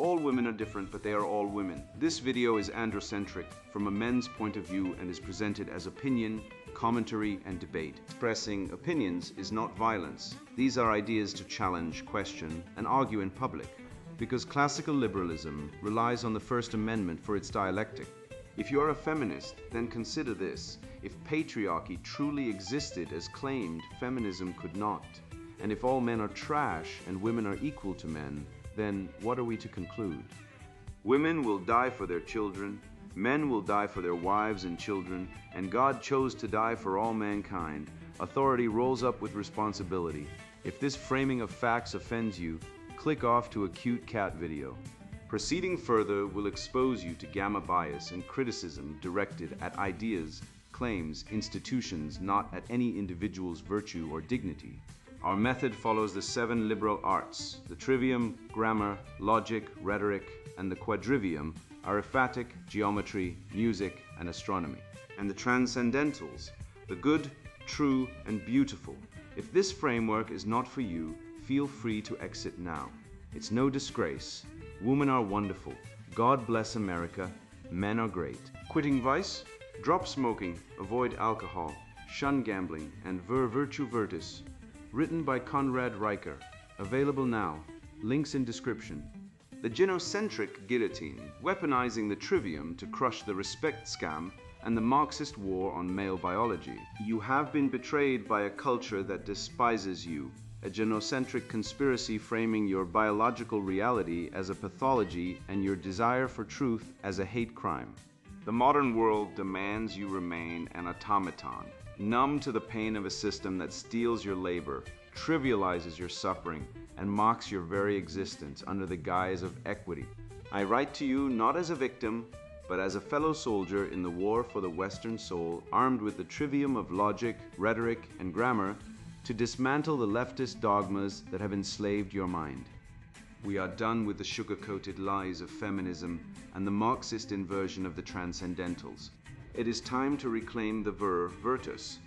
All women are different, but they are all women. This video is androcentric from a men's point of view and is presented as opinion, commentary, and debate. Expressing opinions is not violence. These are ideas to challenge, question, and argue in public, because classical liberalism relies on the First Amendment for its dialectic. If you are a feminist, then consider this. If patriarchy truly existed as claimed, feminism could not. And if all men are trash and women are equal to men, then what are we to conclude? Women will die for their children, men will die for their wives and children, and God chose to die for all mankind. Authority rolls up with responsibility. If this framing of facts offends you, click off to a cute cat video. Proceeding further will expose you to gamma bias and criticism directed at ideas, claims, institutions, not at any individual's virtue or dignity. Our method follows the 7 liberal arts. The trivium, grammar, logic, rhetoric, and the quadrivium, arithmetic, geometry, music, and astronomy. And the transcendentals, the good, true, and beautiful. If this framework is not for you, feel free to exit now. It's no disgrace. Women are wonderful. God bless America. Men are great. Quitting vice? Drop smoking, avoid alcohol, shun gambling, and virtue virtus. Written by Conrad Riker. Available now. Links in description. The genocentric guillotine, weaponizing the trivium to crush the respect scam and the Marxist war on male biology. You have been betrayed by a culture that despises you. A genocentric conspiracy framing your biological reality as a pathology and your desire for truth as a hate crime. The modern world demands you remain an automaton, numb to the pain of a system that steals your labor, trivializes your suffering, and mocks your very existence under the guise of equity. I write to you not as a victim, but as a fellow soldier in the war for the Western soul, armed with the trivium of logic, rhetoric, and grammar to dismantle the leftist dogmas that have enslaved your mind. We are done with the sugar-coated lies of feminism and the Marxist inversion of the transcendentals. It is time to reclaim the virtus,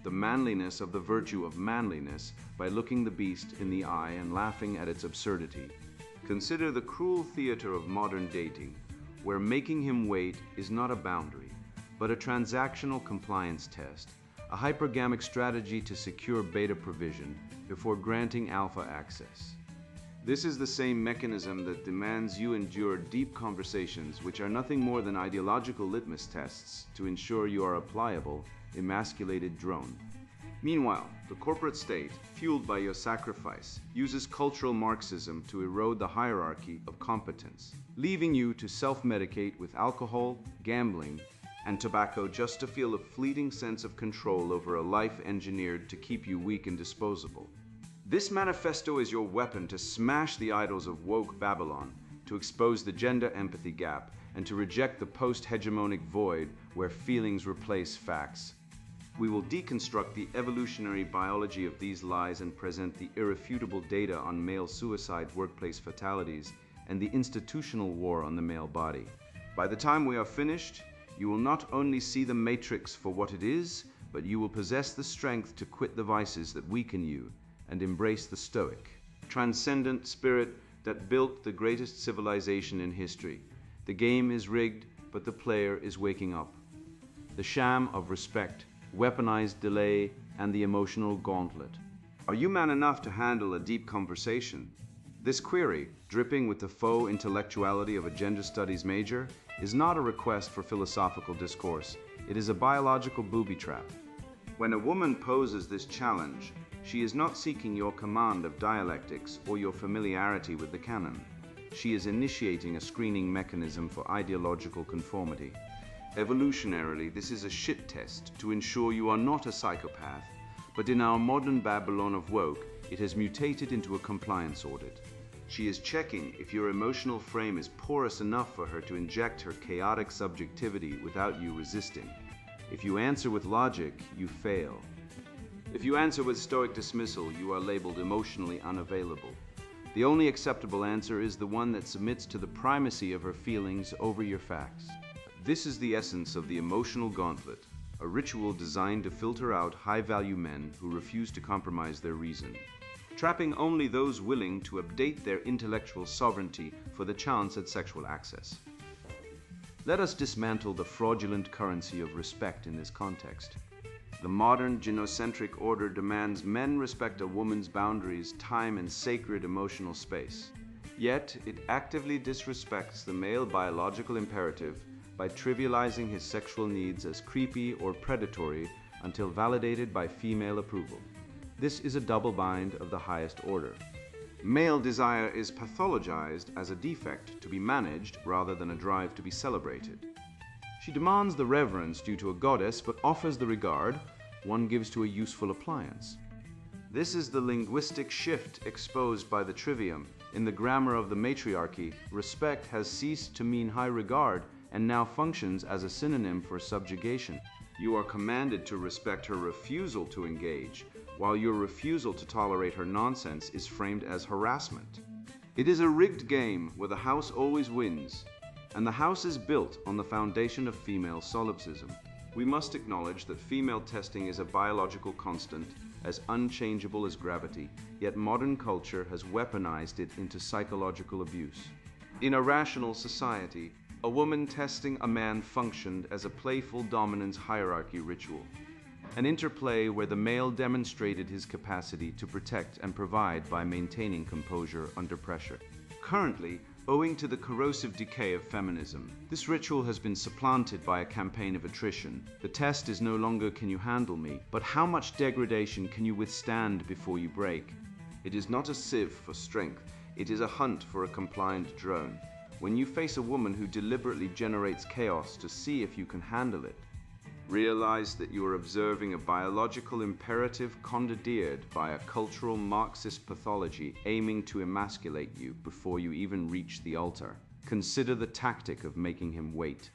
the manliness of the virtue of manliness, by looking the beast in the eye and laughing at its absurdity. Consider the cruel theater of modern dating, where making him wait is not a boundary, but a transactional compliance test, a hypergamic strategy to secure beta provision before granting alpha access. This is the same mechanism that demands you endure deep conversations which are nothing more than ideological litmus tests to ensure you are a pliable, emasculated drone. Meanwhile, the corporate state, fueled by your sacrifice, uses cultural Marxism to erode the hierarchy of competence, leaving you to self-medicate with alcohol, gambling, and tobacco just to feel a fleeting sense of control over a life engineered to keep you weak and disposable. This manifesto is your weapon to smash the idols of woke Babylon, to expose the gender empathy gap, and to reject the post-hegemonic void where feelings replace facts. We will deconstruct the evolutionary biology of these lies and present the irrefutable data on male suicide, workplace fatalities, and the institutional war on the male body. By the time we are finished, you will not only see the matrix for what it is, but you will possess the strength to quit the vices that weaken you and embrace the stoic, transcendent spirit that built the greatest civilization in history. The game is rigged, but the player is waking up. The sham of respect, weaponized delay, and the emotional gauntlet. Are you man enough to handle a deep conversation? This query, dripping with the faux intellectuality of a gender studies major, is not a request for philosophical discourse. It is a biological booby trap. When a woman poses this challenge, she is not seeking your command of dialectics or your familiarity with the canon. She is initiating a screening mechanism for ideological conformity. Evolutionarily, this is a shit test to ensure you are not a psychopath, but in our modern Babylon of woke, it has mutated into a compliance audit. She is checking if your emotional frame is porous enough for her to inject her chaotic subjectivity without you resisting. If you answer with logic, you fail. If you answer with stoic dismissal, you are labeled emotionally unavailable. The only acceptable answer is the one that submits to the primacy of her feelings over your facts. This is the essence of the emotional gauntlet, a ritual designed to filter out high-value men who refuse to compromise their reason. trapping only those willing to update their intellectual sovereignty for the chance at sexual access. Let us dismantle the fraudulent currency of respect in this context. The modern gynocentric order demands men respect a woman's boundaries, time, and sacred emotional space. Yet, it actively disrespects the male biological imperative by trivializing his sexual needs as creepy or predatory until validated by female approval. This is a double bind of the highest order. Male desire is pathologized as a defect to be managed rather than a drive to be celebrated. She demands the reverence due to a goddess, but offers the regard one gives to a useful appliance. This is the linguistic shift exposed by the trivium. In the grammar of the matriarchy, respect has ceased to mean high regard and now functions as a synonym for subjugation. You are commanded to respect her refusal to engage, while your refusal to tolerate her nonsense is framed as harassment. It is a rigged game where the house always wins, and the house is built on the foundation of female solipsism. We must acknowledge that female testing is a biological constant, as unchangeable as gravity, yet modern culture has weaponized it into psychological abuse. In a rational society, a woman testing a man functioned as a playful dominance hierarchy ritual, an interplay where the male demonstrated his capacity to protect and provide by maintaining composure under pressure. Currently, owing to the corrosive decay of feminism, this ritual has been supplanted by a campaign of attrition. The test is no longer "can you handle me?" but "how much degradation can you withstand before you break?" It is not a sieve for strength, it is a hunt for a compliant drone. When you face a woman who deliberately generates chaos to see if you can handle it, realize that you are observing a biological imperative commandeered by a cultural Marxist pathology aiming to emasculate you before you even reach the altar. Consider the tactic of making him wait.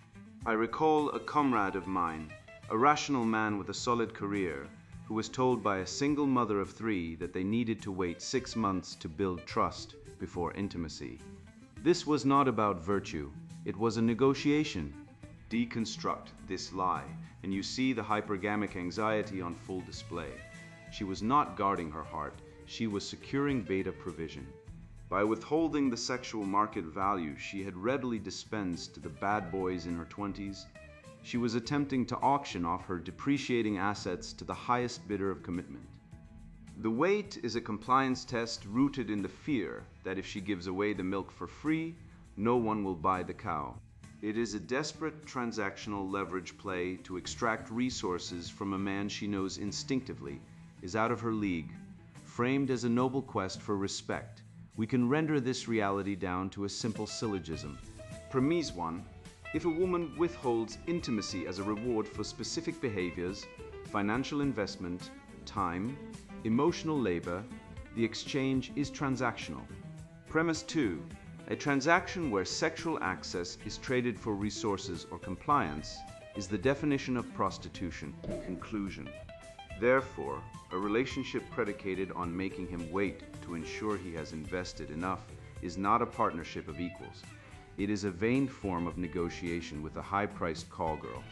I recall a comrade of mine, a rational man with a solid career, who was told by a single mother of 3 that they needed to wait 6 months to build trust before intimacy. This was not about virtue, it was a negotiation. Deconstruct this lie, and you see the hypergamic anxiety on full display. She was not guarding her heart, she was securing beta provision. By withholding the sexual market value she had readily dispensed to the bad boys in her 20s, she was attempting to auction off her depreciating assets to the highest bidder of commitment. The wait is a compliance test rooted in the fear that if she gives away the milk for free, no one will buy the cow. It is a desperate transactional leverage play to extract resources from a man she knows instinctively is out of her league. Framed as a noble quest for respect, we can render this reality down to a simple syllogism. Premise 1. If a woman withholds intimacy as a reward for specific behaviors, financial investment, time, emotional labor, the exchange is transactional. Premise 2. A transaction where sexual access is traded for resources or compliance is the definition of prostitution. Conclusion. Therefore, a relationship predicated on making him wait to ensure he has invested enough is not a partnership of equals. It is a vain form of negotiation with a high-priced call girl.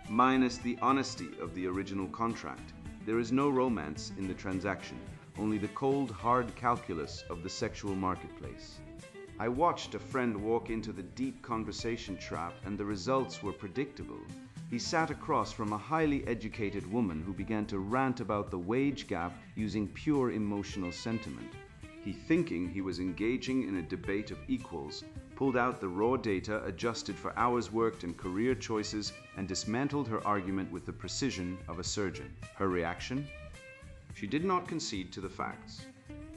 Minus the honesty of the original contract, there is no romance in the transaction, only the cold, hard calculus of the sexual marketplace. I watched a friend walk into the deep conversation trap, and the results were predictable. He sat across from a highly educated woman who began to rant about the wage gap using pure emotional sentiment. He, thinking he was engaging in a debate of equals, pulled out the raw data adjusted for hours worked and career choices and dismantled her argument with the precision of a surgeon. Her reaction? She did not concede to the facts.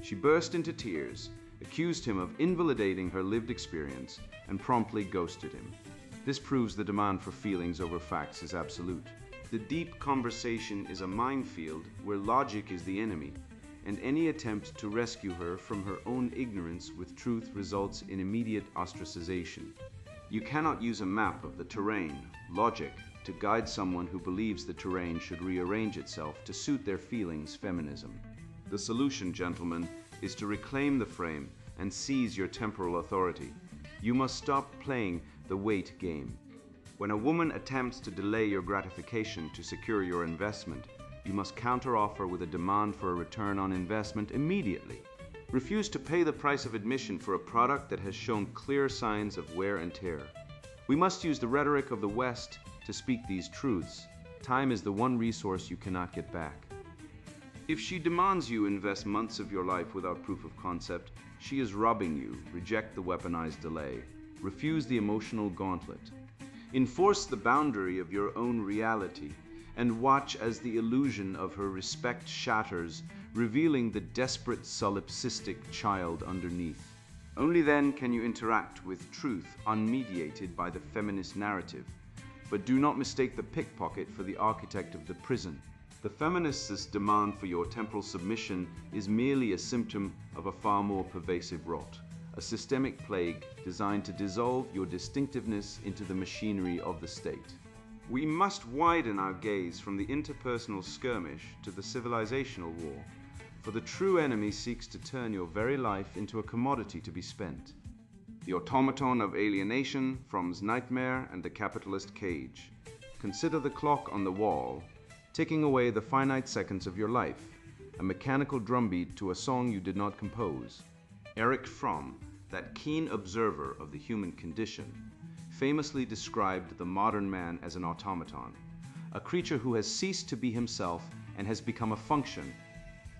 She burst into tears, accused him of invalidating her lived experience, and promptly ghosted him. This proves the demand for feelings over facts is absolute. The deep conversation is a minefield where logic is the enemy, and any attempt to rescue her from her own ignorance with truth results in immediate ostracization. You cannot use a map of the terrain, logic, to guide someone who believes the terrain should rearrange itself to suit their feelings, feminism. The solution, gentlemen, is to reclaim the frame and seize your temporal authority. You must stop playing the wait game. When a woman attempts to delay your gratification to secure your investment, you must counteroffer with a demand for a return on investment immediately. Refuse to pay the price of admission for a product that has shown clear signs of wear and tear. We must use the rhetoric of the West to speak these truths. Time is the one resource you cannot get back. If she demands you invest months of your life without proof of concept, she is robbing you. Reject the weaponized delay. Refuse the emotional gauntlet. Enforce the boundary of your own reality and watch as the illusion of her respect shatters, revealing the desperate solipsistic child underneath. Only then can you interact with truth unmediated by the feminist narrative. But do not mistake the pickpocket for the architect of the prison. The feminist's demand for your temporal submission is merely a symptom of a far more pervasive rot, a systemic plague designed to dissolve your distinctiveness into the machinery of the state. We must widen our gaze from the interpersonal skirmish to the civilizational war, for the true enemy seeks to turn your very life into a commodity to be spent. The automaton of alienation from's nightmare and the capitalist cage. Consider the clock on the wall, ticking away the finite seconds of your life, a mechanical drumbeat to a song you did not compose. Erich Fromm, that keen observer of the human condition, famously described the modern man as an automaton, a creature who has ceased to be himself and has become a function,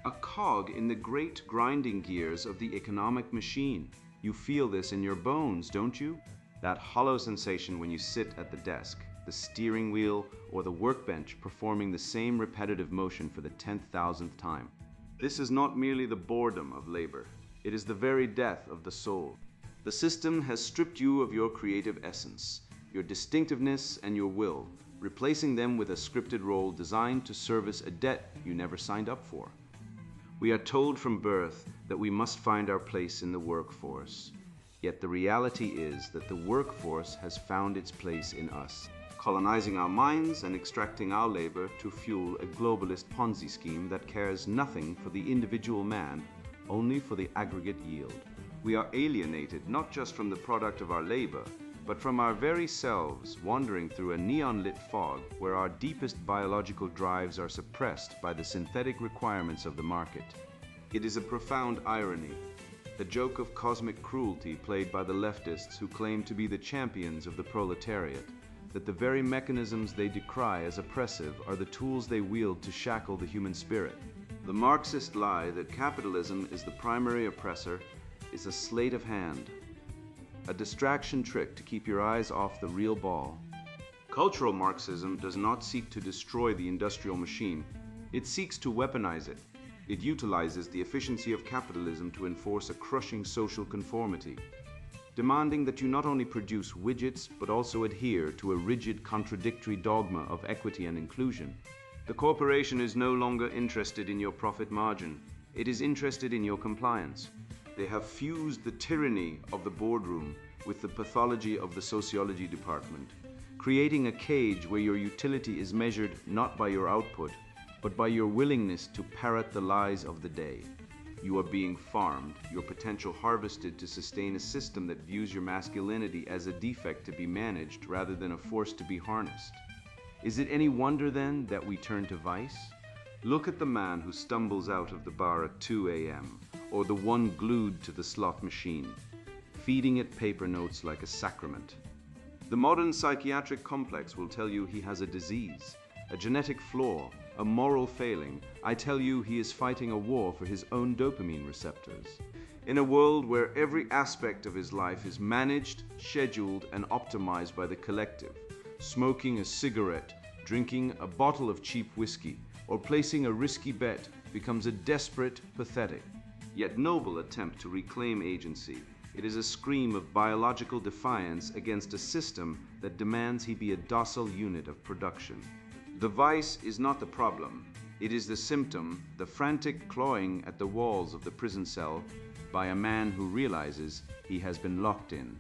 a cog in the great grinding gears of the economic machine. You feel this in your bones, don't you? That hollow sensation when you sit at the desk, the steering wheel, or the workbench performing the same repetitive motion for the 10,000th time. This is not merely the boredom of labor. It is the very death of the soul. The system has stripped you of your creative essence, your distinctiveness and your will, replacing them with a scripted role designed to service a debt you never signed up for. We are told from birth that we must find our place in the workforce. Yet the reality is that the workforce has found its place in us, colonizing our minds and extracting our labor to fuel a globalist Ponzi scheme that cares nothing for the individual man, only for the aggregate yield. We are alienated not just from the product of our labor, but from our very selves, wandering through a neon-lit fog where our deepest biological drives are suppressed by the synthetic requirements of the market. It is a profound irony, the joke of cosmic cruelty played by the leftists who claim to be the champions of the proletariat, that the very mechanisms they decry as oppressive are the tools they wield to shackle the human spirit. The Marxist lie that capitalism is the primary oppressor is a sleight of hand, a distraction trick to keep your eyes off the real ball. Cultural Marxism does not seek to destroy the industrial machine. It seeks to weaponize it. It utilizes the efficiency of capitalism to enforce a crushing social conformity, demanding that you not only produce widgets but also adhere to a rigid contradictory dogma of equity and inclusion. The corporation is no longer interested in your profit margin. It is interested in your compliance. They have fused the tyranny of the boardroom with the pathology of the sociology department, creating a cage where your utility is measured not by your output, but by your willingness to parrot the lies of the day. You are being farmed, your potential harvested to sustain a system that views your masculinity as a defect to be managed rather than a force to be harnessed. Is it any wonder then that we turn to vice? Look at the man who stumbles out of the bar at 2 a.m., or the one glued to the slot machine, feeding it paper notes like a sacrament. The modern psychiatric complex will tell you he has a disease, a genetic flaw, a moral failing. I tell you he is fighting a war for his own dopamine receptors. In a world where every aspect of his life is managed, scheduled, and optimized by the collective, smoking a cigarette, drinking a bottle of cheap whiskey, or placing a risky bet becomes a desperate, pathetic, yet noble attempt to reclaim agency. It is a scream of biological defiance against a system that demands he be a docile unit of production. The vice is not the problem. It is the symptom, the frantic clawing at the walls of the prison cell by a man who realizes he has been locked in.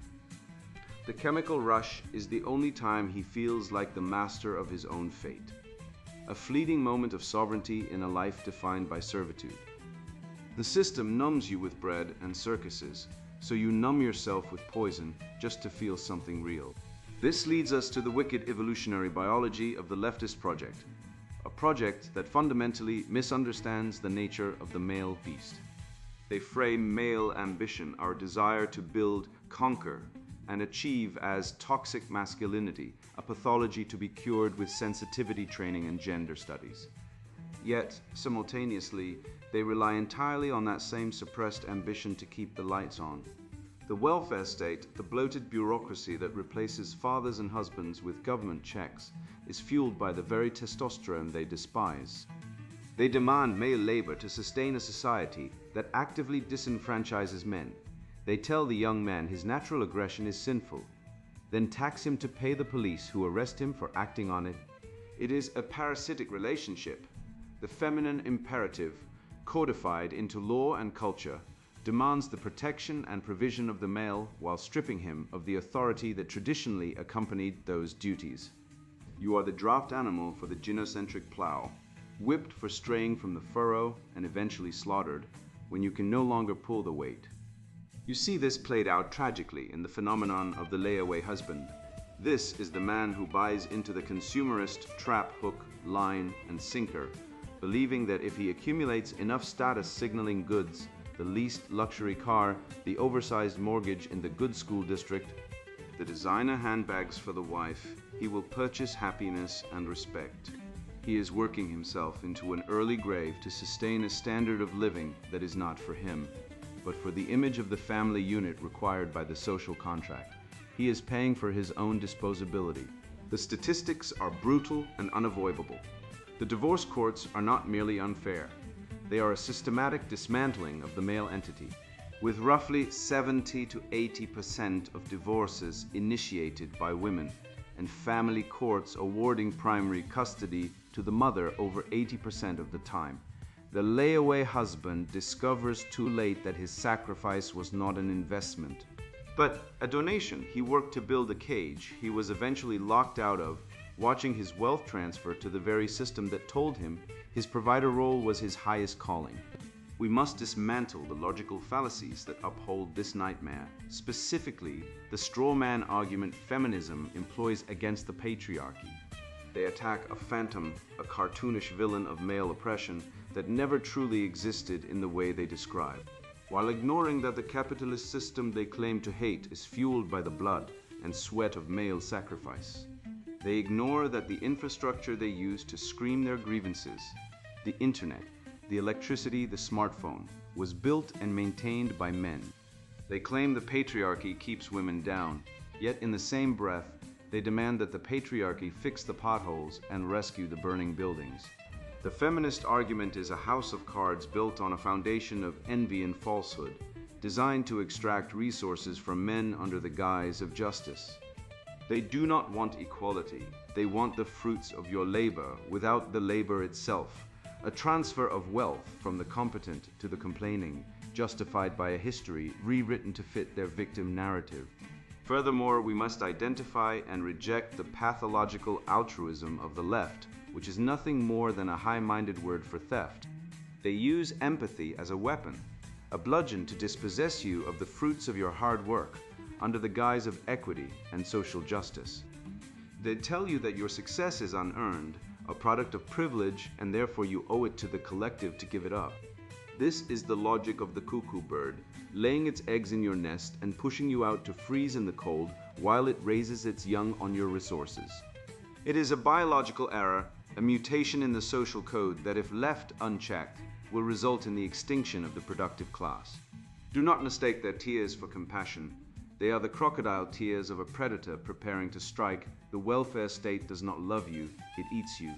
The chemical rush is the only time he feels like the master of his own fate. A fleeting moment of sovereignty in a life defined by servitude. The system numbs you with bread and circuses, so you numb yourself with poison just to feel something real. This leads us to the wicked evolutionary biology of the leftist project, a project that fundamentally misunderstands the nature of the male beast. They frame male ambition, our desire to build, conquer, and achieve as toxic masculinity, a pathology to be cured with sensitivity training and gender studies. Yet, simultaneously, they rely entirely on that same suppressed ambition to keep the lights on. The welfare state, the bloated bureaucracy that replaces fathers and husbands with government checks, is fueled by the very testosterone they despise. They demand male labor to sustain a society that actively disenfranchises men. They tell the young man his natural aggression is sinful, then tax him to pay the police who arrest him for acting on it. It is a parasitic relationship. The feminine imperative, codified into law and culture, demands the protection and provision of the male while stripping him of the authority that traditionally accompanied those duties. You are the draft animal for the gynocentric plow, whipped for straying from the furrow and eventually slaughtered when you can no longer pull the weight. You see this played out tragically in the phenomenon of the layaway husband. This is the man who buys into the consumerist trap hook, line, and sinker, believing that if he accumulates enough status signaling goods, the leased luxury car, the oversized mortgage in the good school district, the designer handbags for the wife, he will purchase happiness and respect. He is working himself into an early grave to sustain a standard of living that is not for him, but for the image of the family unit required by the social contract. He is paying for his own disposability. The statistics are brutal and unavoidable. The divorce courts are not merely unfair. They are a systematic dismantling of the male entity, with roughly 70 to 80% of divorces initiated by women, and family courts awarding primary custody to the mother over 80% of the time. The layaway husband discovers too late that his sacrifice was not an investment, but a donation he worked to build a cage he was eventually locked out of, watching his wealth transfer to the very system that told him his provider role was his highest calling. We must dismantle the logical fallacies that uphold this nightmare, specifically the straw man argument feminism employs against the patriarchy. They attack a phantom, a cartoonish villain of male oppression that never truly existed in the way they describe, while ignoring that the capitalist system they claim to hate is fueled by the blood and sweat of male sacrifice. They ignore that the infrastructure they use to scream their grievances, the internet, the electricity, the smartphone, was built and maintained by men. They claim the patriarchy keeps women down, yet in the same breath, they demand that the patriarchy fix the potholes and rescue the burning buildings. The feminist argument is a house of cards built on a foundation of envy and falsehood, designed to extract resources from men under the guise of justice. They do not want equality. They want the fruits of your labor without the labor itself, a transfer of wealth from the competent to the complaining, justified by a history rewritten to fit their victim narrative. Furthermore, we must identify and reject the pathological altruism of the left, which is nothing more than a high-minded word for theft. They use empathy as a weapon, a bludgeon to dispossess you of the fruits of your hard work, under the guise of equity and social justice. They tell you that your success is unearned, a product of privilege, and therefore you owe it to the collective to give it up. This is the logic of the cuckoo bird, laying its eggs in your nest and pushing you out to freeze in the cold while it raises its young on your resources. It is a biological error, a mutation in the social code that, if left unchecked, will result in the extinction of the productive class. Do not mistake their tears for compassion. They are the crocodile tears of a predator preparing to strike. The welfare state does not love you, it eats you.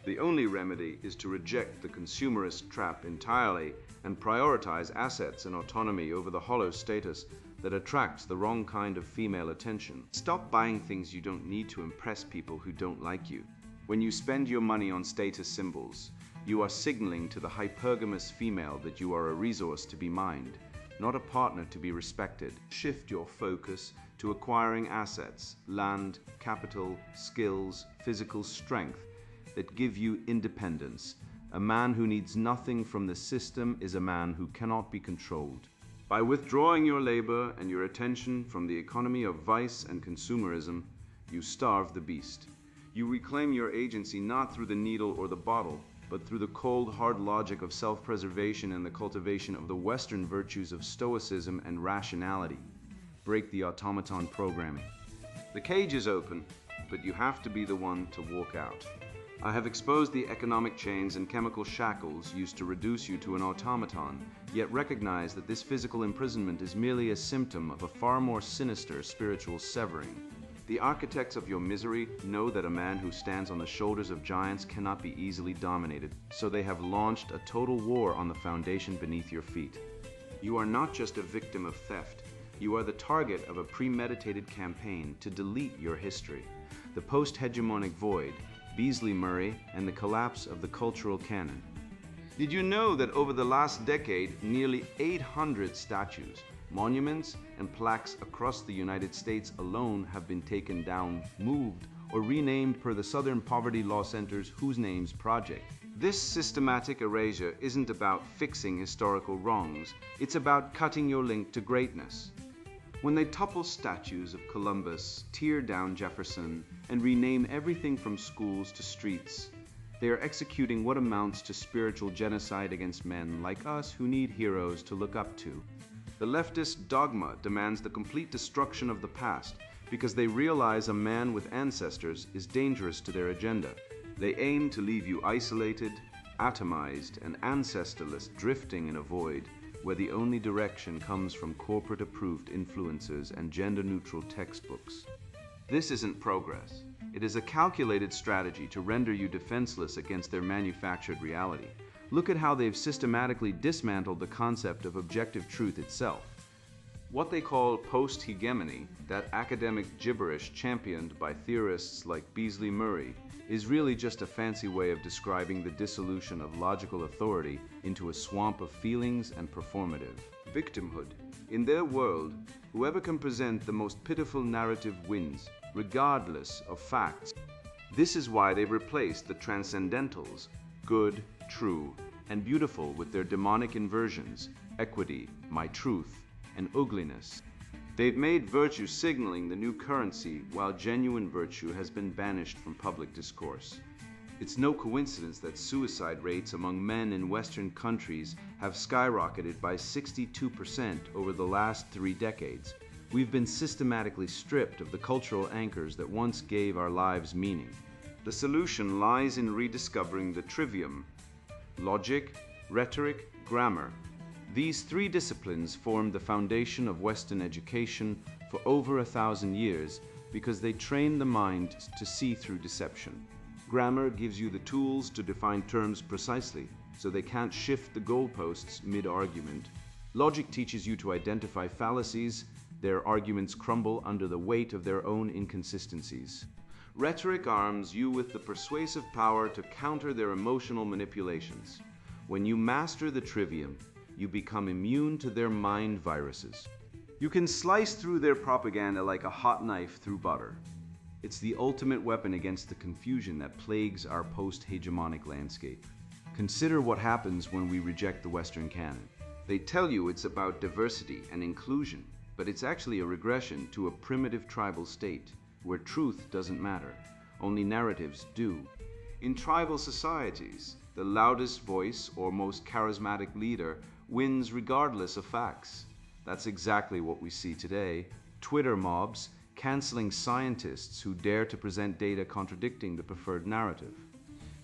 The only remedy is to reject the consumerist trap entirely and prioritize assets and autonomy over the hollow status that attracts the wrong kind of female attention. Stop buying things you don't need to impress people who don't like you. When you spend your money on status symbols, you are signaling to the hypergamous female that you are a resource to be mined, not a partner to be respected. Shift your focus to acquiring assets, land, capital, skills, physical strength that give you independence. A man who needs nothing from the system is a man who cannot be controlled. By withdrawing your labor and your attention from the economy of vice and consumerism, you starve the beast. You reclaim your agency not through the needle or the bottle, but through the cold, hard logic of self-preservation and the cultivation of the Western virtues of stoicism and rationality. Break the automaton programming. The cage is open, but you have to be the one to walk out. I have exposed the economic chains and chemical shackles used to reduce you to an automaton, yet recognize that this physical imprisonment is merely a symptom of a far more sinister spiritual severing. The architects of your misery know that a man who stands on the shoulders of giants cannot be easily dominated, so they have launched a total war on the foundation beneath your feet. You are not just a victim of theft, you are the target of a premeditated campaign to delete your history. The post-hegemonic void, Beasley-Murray, and the collapse of the cultural canon. Did you know that over the last decade, nearly 800 statues, monuments, and plaques across the United States alone have been taken down, moved, or renamed per the Southern Poverty Law Center's Whose Names Project? This systematic erasure isn't about fixing historical wrongs, it's about cutting your link to greatness. When they topple statues of Columbus, tear down Jefferson, and rename everything from schools to streets, they are executing what amounts to spiritual genocide against men like us who need heroes to look up to. The leftist dogma demands the complete destruction of the past because they realize a man with ancestors is dangerous to their agenda. They aim to leave you isolated, atomized, and ancestorless, drifting in a void where the only direction comes from corporate-approved influencers and gender-neutral textbooks. This isn't progress. It is a calculated strategy to render you defenseless against their manufactured reality. Look at how they've systematically dismantled the concept of objective truth itself. What they call post-hegemony, that academic gibberish championed by theorists like Beasley-Murray, is really just a fancy way of describing the dissolution of logical authority into a swamp of feelings and performative victimhood. In their world, whoever can present the most pitiful narrative wins, regardless of facts. This is why they've replaced the transcendentals, good, true, and beautiful, with their demonic inversions, equity, my truth, and ugliness. They've made virtue signaling the new currency, while genuine virtue has been banished from public discourse. It's no coincidence that suicide rates among men in Western countries have skyrocketed by 62% over the last 3 decades. We've been systematically stripped of the cultural anchors that once gave our lives meaning. The solution lies in rediscovering the trivium: logic, rhetoric, grammar. These 3 disciplines formed the foundation of Western education for over 1,000 years because they train the mind to see through deception. Grammar gives you the tools to define terms precisely, so they can't shift the goalposts mid-argument. Logic teaches you to identify fallacies. Their arguments crumble under the weight of their own inconsistencies. Rhetoric arms you with the persuasive power to counter their emotional manipulations. When you master the trivium, you become immune to their mind viruses. You can slice through their propaganda like a hot knife through butter. It's the ultimate weapon against the confusion that plagues our post-hegemonic landscape. Consider what happens when we reject the Western canon. They tell you it's about diversity and inclusion, but it's actually a regression to a primitive tribal state, where truth doesn't matter, only narratives do. In tribal societies, the loudest voice or most charismatic leader wins regardless of facts. That's exactly what we see today. Twitter mobs canceling scientists who dare to present data contradicting the preferred narrative.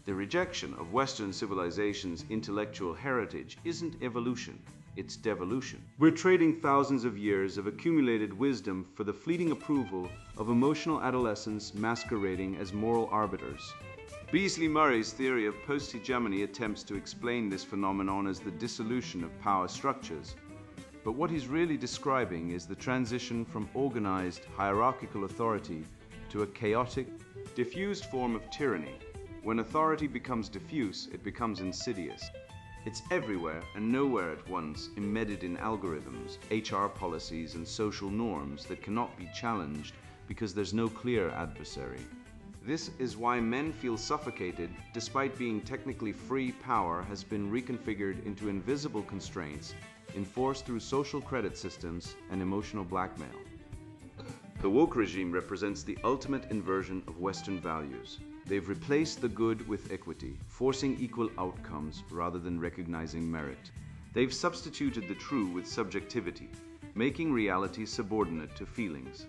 The rejection of Western civilization's intellectual heritage isn't evolution, it's devolution. We're trading thousands of years of accumulated wisdom for the fleeting approval of emotional adolescents masquerading as moral arbiters. Beasley-Murray's theory of post-hegemony attempts to explain this phenomenon as the dissolution of power structures. But what he's really describing is the transition from organized, hierarchical authority to a chaotic, diffused form of tyranny. When authority becomes diffuse, it becomes insidious. It's everywhere and nowhere at once, embedded in algorithms, HR policies, and social norms that cannot be challenged because there's no clear adversary. This is why men feel suffocated despite being technically free. Power has been reconfigured into invisible constraints enforced through social credit systems and emotional blackmail. The woke regime represents the ultimate inversion of Western values. They've replaced the good with equity, forcing equal outcomes rather than recognizing merit. They've substituted the true with subjectivity, making reality subordinate to feelings.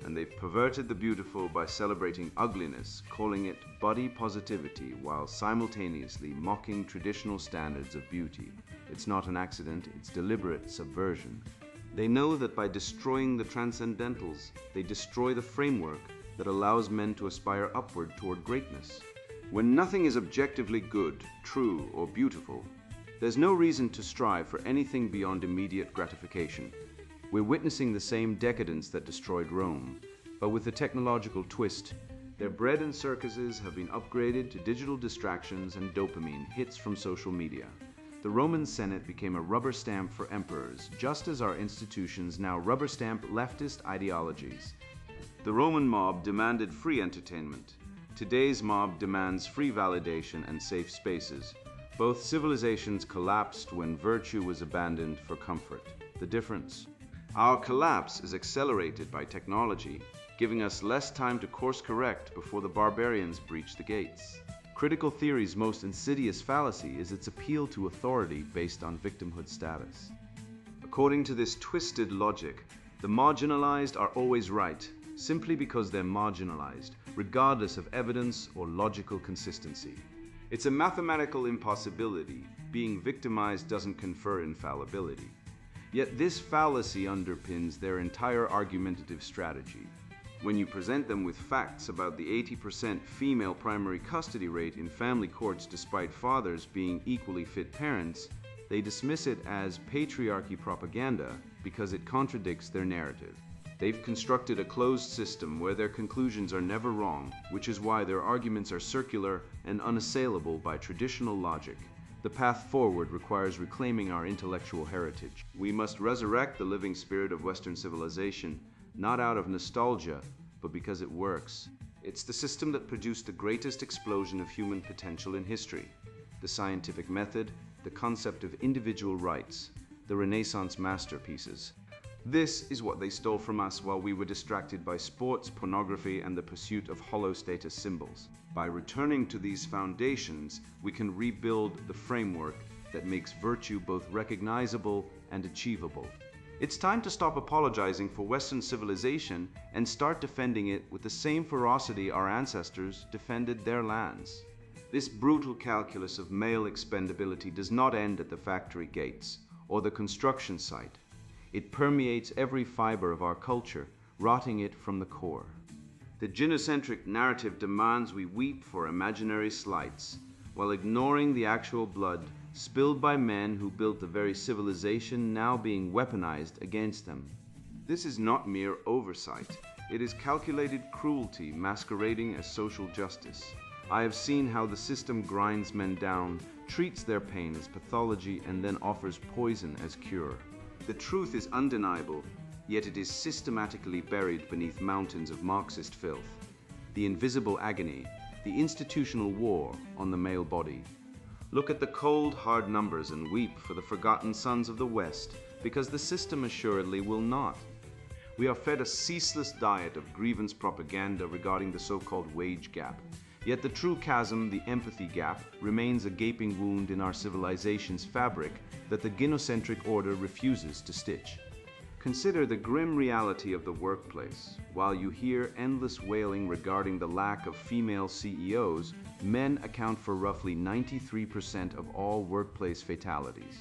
And they've perverted the beautiful by celebrating ugliness, calling it body positivity, while simultaneously mocking traditional standards of beauty. It's not an accident, it's deliberate subversion. They know that by destroying the transcendentals, they destroy the framework that allows men to aspire upward toward greatness. When nothing is objectively good, true, or beautiful, there's no reason to strive for anything beyond immediate gratification. We're witnessing the same decadence that destroyed Rome, but with a technological twist. Their bread and circuses have been upgraded to digital distractions and dopamine hits from social media. The Roman Senate became a rubber stamp for emperors, just as our institutions now rubber stamp leftist ideologies. The Roman mob demanded free entertainment. Today's mob demands free validation and safe spaces. Both civilizations collapsed when virtue was abandoned for comfort. The difference? Our collapse is accelerated by technology, giving us less time to course correct before the barbarians breach the gates. Critical theory's most insidious fallacy is its appeal to authority based on victimhood status. According to this twisted logic, the marginalized are always right, simply because they're marginalized, regardless of evidence or logical consistency. It's a mathematical impossibility. Being victimized doesn't confer infallibility. Yet this fallacy underpins their entire argumentative strategy. When you present them with facts about the 80% female primary custody rate in family courts despite fathers being equally fit parents, they dismiss it as patriarchy propaganda because it contradicts their narrative. They've constructed a closed system where their conclusions are never wrong, which is why their arguments are circular and unassailable by traditional logic. The path forward requires reclaiming our intellectual heritage. We must resurrect the living spirit of Western civilization, not out of nostalgia, but because it works. It's the system that produced the greatest explosion of human potential in history. The scientific method, the concept of individual rights, the Renaissance masterpieces. This is what they stole from us while we were distracted by sports, pornography, and the pursuit of hollow status symbols. By returning to these foundations, we can rebuild the framework that makes virtue both recognizable and achievable. It's time to stop apologizing for Western civilization and start defending it with the same ferocity our ancestors defended their lands. This brutal calculus of male expendability does not end at the factory gates or the construction site. It permeates every fiber of our culture, rotting it from the core. The gynocentric narrative demands we weep for imaginary slights, while ignoring the actual blood spilled by men who built the very civilization now being weaponized against them. This is not mere oversight. It is calculated cruelty masquerading as social justice. I have seen how the system grinds men down, treats their pain as pathology, and then offers poison as cure. The truth is undeniable, yet it is systematically buried beneath mountains of Marxist filth. The invisible agony, the institutional war on the male body. Look at the cold, hard numbers and weep for the forgotten sons of the West, because the system assuredly will not. We are fed a ceaseless diet of grievance propaganda regarding the so-called wage gap. Yet the true chasm, the empathy gap, remains a gaping wound in our civilization's fabric that the gynocentric order refuses to stitch. Consider the grim reality of the workplace. While you hear endless wailing regarding the lack of female CEOs, men account for roughly 93% of all workplace fatalities.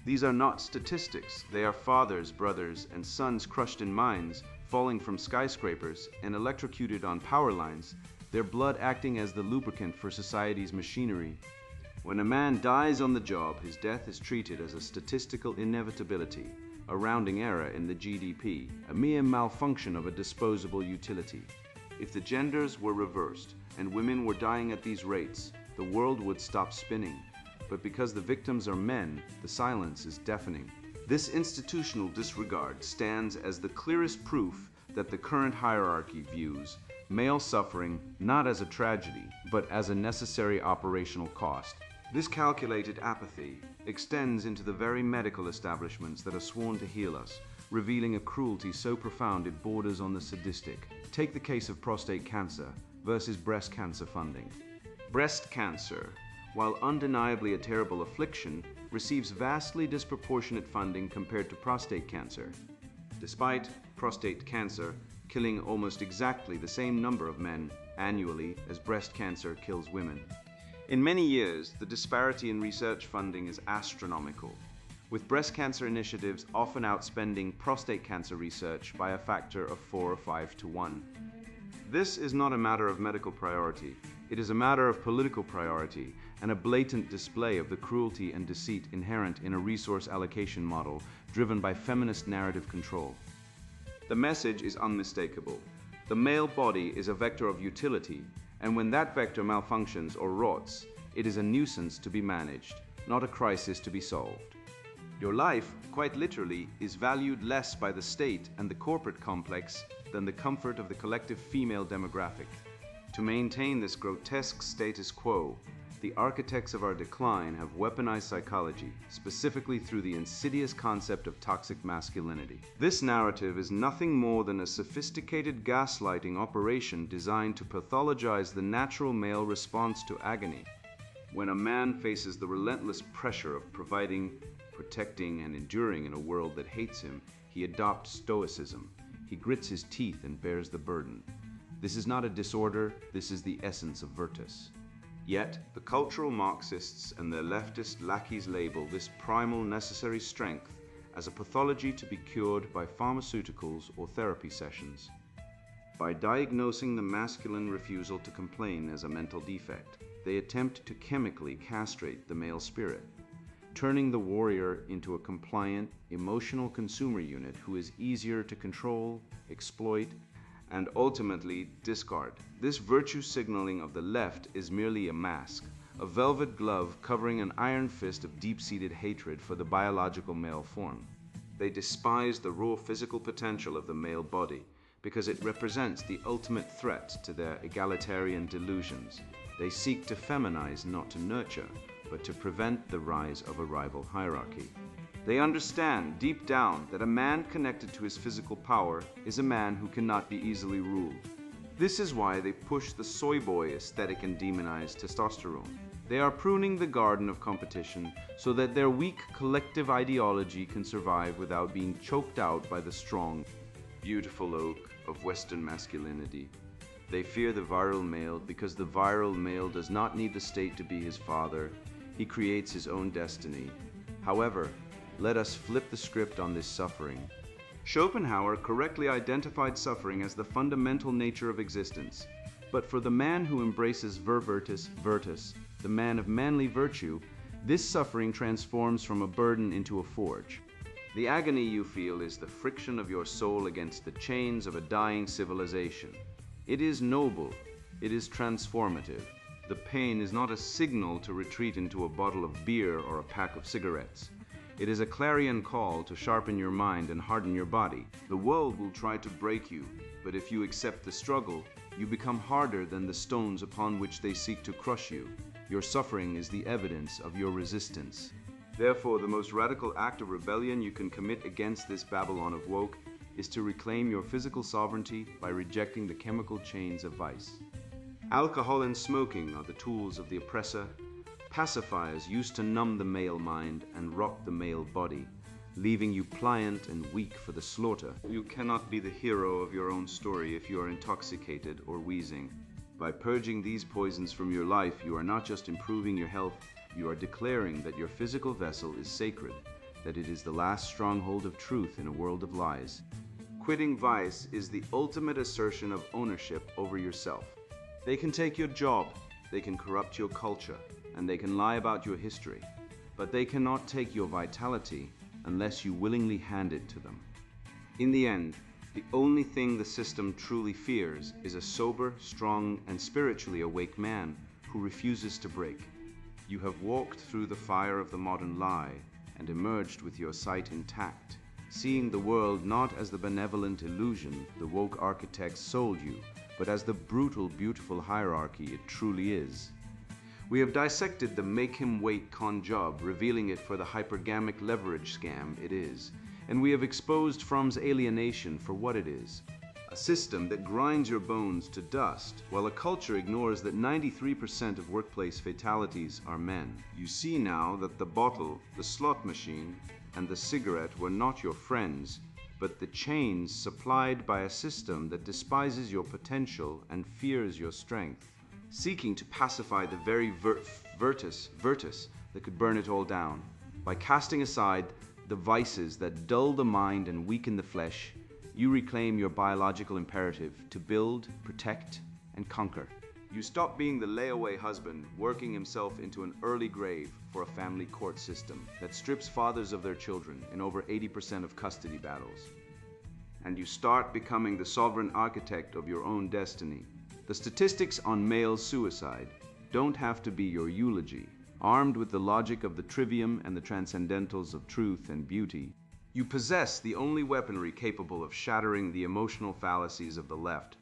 These are not statistics. They are fathers, brothers, and sons crushed in mines, falling from skyscrapers, and electrocuted on power lines, their blood acting as the lubricant for society's machinery. When a man dies on the job, his death is treated as a statistical inevitability, a rounding error in the GDP, a mere malfunction of a disposable utility. If the genders were reversed and women were dying at these rates, the world would stop spinning. But because the victims are men, the silence is deafening. This institutional disregard stands as the clearest proof that the current hierarchy views male suffering not as a tragedy, but as a necessary operational cost. This calculated apathy extends into the very medical establishments that are sworn to heal us, revealing a cruelty so profound it borders on the sadistic. Take the case of prostate cancer. versus breast cancer funding. Breast cancer, while undeniably a terrible affliction, receives vastly disproportionate funding compared to prostate cancer, despite prostate cancer killing almost exactly the same number of men annually as breast cancer kills women. In many years, the disparity in research funding is astronomical, with breast cancer initiatives often outspending prostate cancer research by a factor of 4 or 5 to 1. This is not a matter of medical priority. It is a matter of political priority and a blatant display of the cruelty and deceit inherent in a resource allocation model driven by feminist narrative control. The message is unmistakable. The male body is a vector of utility, and when that vector malfunctions or rots, it is a nuisance to be managed, not a crisis to be solved. Your life, quite literally, is valued less by the state and the corporate complex than the comfort of the collective female demographic. To maintain this grotesque status quo, the architects of our decline have weaponized psychology, specifically through the insidious concept of toxic masculinity. This narrative is nothing more than a sophisticated gaslighting operation designed to pathologize the natural male response to agony. When a man faces the relentless pressure of providing, protecting, and enduring in a world that hates him, he adopts stoicism. He grits his teeth and bears the burden. This is not a disorder, this is the essence of virtus. Yet, the cultural Marxists and their leftist lackeys label this primal necessary strength as a pathology to be cured by pharmaceuticals or therapy sessions. By diagnosing the masculine refusal to complain as a mental defect, they attempt to chemically castrate the male spirit, turning the warrior into a compliant, emotional consumer unit who is easier to control, exploit, and ultimately discard. This virtue signaling of the left is merely a mask, a velvet glove covering an iron fist of deep-seated hatred for the biological male form. They despise the raw physical potential of the male body because it represents the ultimate threat to their egalitarian delusions. They seek to feminize, not to nurture, but to prevent the rise of a rival hierarchy. They understand deep down that a man connected to his physical power is a man who cannot be easily ruled. This is why they push the soy boy aesthetic and demonize testosterone. They are pruning the garden of competition so that their weak collective ideology can survive without being choked out by the strong, beautiful oak of Western masculinity. They fear the viral male because the viral male does not need the state to be his father. He creates his own destiny. However, let us flip the script on this suffering. Schopenhauer correctly identified suffering as the fundamental nature of existence. But for the man who embraces virtus, the man of manly virtue, this suffering transforms from a burden into a forge. The agony you feel is the friction of your soul against the chains of a dying civilization. It is noble. It is transformative. The pain is not a signal to retreat into a bottle of beer or a pack of cigarettes. It is a clarion call to sharpen your mind and harden your body. The world will try to break you, but if you accept the struggle, you become harder than the stones upon which they seek to crush you. Your suffering is the evidence of your resistance. Therefore, the most radical act of rebellion you can commit against this Babylon of woke is to reclaim your physical sovereignty by rejecting the chemical chains of vice. Alcohol and smoking are the tools of the oppressor. Pacifiers used to numb the male mind and rot the male body, leaving you pliant and weak for the slaughter. You cannot be the hero of your own story if you are intoxicated or wheezing. By purging these poisons from your life, you are not just improving your health, you are declaring that your physical vessel is sacred, that it is the last stronghold of truth in a world of lies. Quitting vice is the ultimate assertion of ownership over yourself. They can take your job, they can corrupt your culture, and they can lie about your history, but they cannot take your vitality unless you willingly hand it to them. In the end, the only thing the system truly fears is a sober, strong, and spiritually awake man who refuses to break. You have walked through the fire of the modern lie and emerged with your sight intact, seeing the world not as the benevolent illusion the woke architects sold you, but as the brutal, beautiful hierarchy it truly is. We have dissected the make-him-wait con job, revealing it for the hypergamic leverage scam it is, and we have exposed Fromm's alienation for what it is, a A system that grinds your bones to dust, while a culture ignores that 93% of workplace fatalities are men. You see now that the bottle, the slot machine, and the cigarette were not your friends, but the chains supplied by a system that despises your potential and fears your strength, seeking to pacify the very virtus that could burn it all down. By casting aside the vices that dull the mind and weaken the flesh, you reclaim your biological imperative to build, protect, and conquer. You stop being the layaway husband working himself into an early grave for a family court system that strips fathers of their children in over 80% of custody battles. And you start becoming the sovereign architect of your own destiny. The statistics on male suicide don't have to be your eulogy. Armed with the logic of the trivium and the transcendentals of truth and beauty, you possess the only weaponry capable of shattering the emotional fallacies of the left.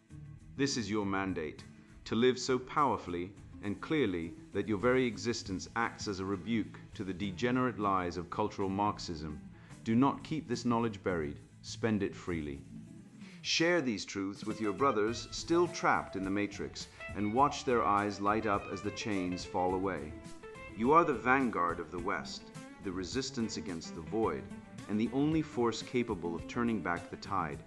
This is your mandate, to live so powerfully and clearly that your very existence acts as a rebuke to the degenerate lies of cultural Marxism. Do not keep this knowledge buried. Spend it freely. Share these truths with your brothers still trapped in the matrix and watch their eyes light up as the chains fall away. You are the vanguard of the West, the resistance against the void, and the only force capable of turning back the tide.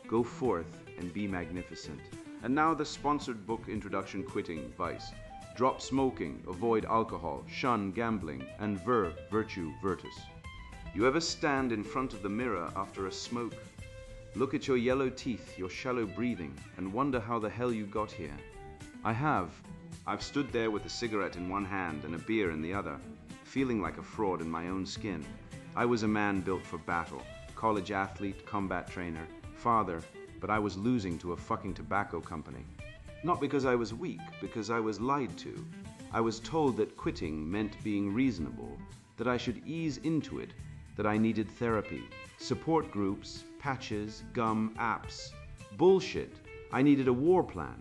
Go forth and be magnificent. And now the sponsored book introduction: Quitting Vice. Drop smoking, avoid alcohol, shun gambling, and virtue virtus. You ever stand in front of the mirror after a smoke? Look at your yellow teeth, your shallow breathing, and wonder how the hell you got here. I have. I've stood there with a cigarette in one hand and a beer in the other, feeling like a fraud in my own skin. I was a man built for battle, college athlete, combat trainer, father, but I was losing to a fucking tobacco company. Not because I was weak, because I was lied to. I was told that quitting meant being reasonable, that I should ease into it, that I needed therapy, support groups, patches, gum, apps. Bullshit. I needed a war plan.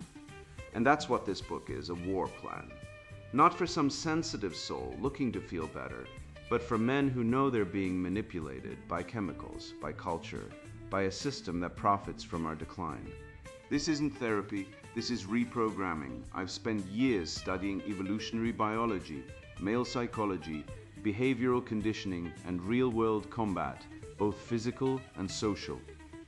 And that's what this book is, a war plan. Not for some sensitive soul looking to feel better, but for men who know they're being manipulated by chemicals, by culture, by a system that profits from our decline. This isn't therapy, this is reprogramming. I've spent years studying evolutionary biology, male psychology, behavioral conditioning, and real-world combat, both physical and social.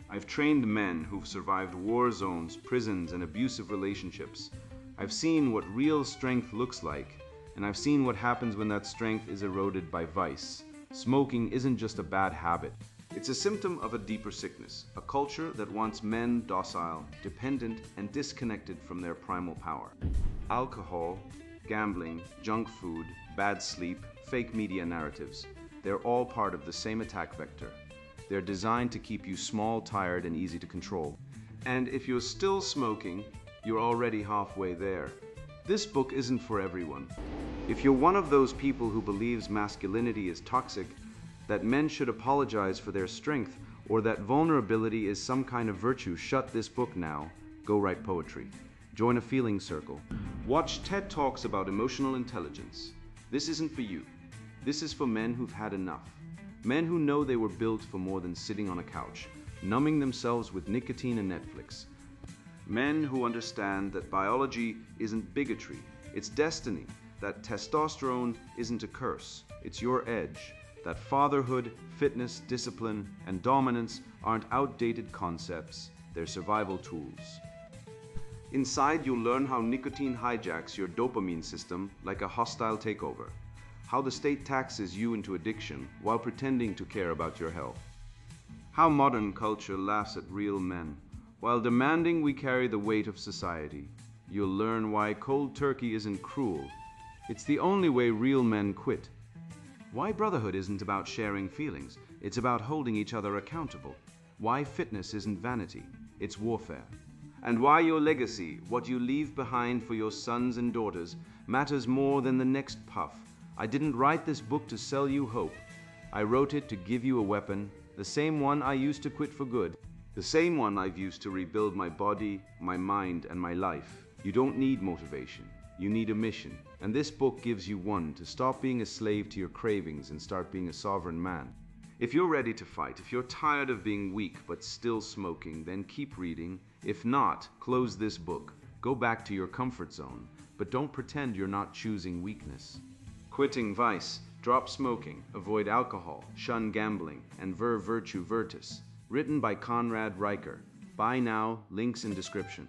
I've trained men who've survived war zones, prisons, and abusive relationships. I've seen what real strength looks like, and I've seen what happens when that strength is eroded by vice. Smoking isn't just a bad habit. It's a symptom of a deeper sickness, a culture that wants men docile, dependent, and disconnected from their primal power. Alcohol, gambling, junk food, bad sleep, fake media narratives, they're all part of the same attack vector. They're designed to keep you small, tired, and easy to control. And if you're still smoking, you're already halfway there. This book isn't for everyone. If you're one of those people who believes masculinity is toxic, that men should apologize for their strength, or that vulnerability is some kind of virtue, shut this book now. Go write poetry. Join a feeling circle. Watch TED Talks about emotional intelligence. This isn't for you. This is for men who've had enough. Men who know they were built for more than sitting on a couch, numbing themselves with nicotine and Netflix. Men who understand that biology isn't bigotry, it's destiny. That testosterone isn't a curse, it's your edge. That fatherhood, fitness, discipline, and dominance aren't outdated concepts, they're survival tools. Inside, you'll learn how nicotine hijacks your dopamine system like a hostile takeover. How the state taxes you into addiction while pretending to care about your health. How modern culture laughs at real men while demanding we carry the weight of society. You'll learn why cold turkey isn't cruel. It's the only way real men quit. Why brotherhood isn't about sharing feelings, it's about holding each other accountable. Why fitness isn't vanity, it's warfare. And why your legacy, what you leave behind for your sons and daughters, matters more than the next puff. I didn't write this book to sell you hope. I wrote it to give you a weapon, the same one I used to quit for good, the same one I've used to rebuild my body, my mind, and my life. You don't need motivation, you need a mission. And this book gives you one, to stop being a slave to your cravings and start being a sovereign man. If you're ready to fight, if you're tired of being weak but still smoking, then keep reading If not, close this book. Go back to your comfort zone, but don't pretend you're not choosing weakness. Quitting Vice, Drop Smoking, Avoid Alcohol, Shun Gambling, and Virtue Virtus. Written by Conrad Riker. Buy now, links in description.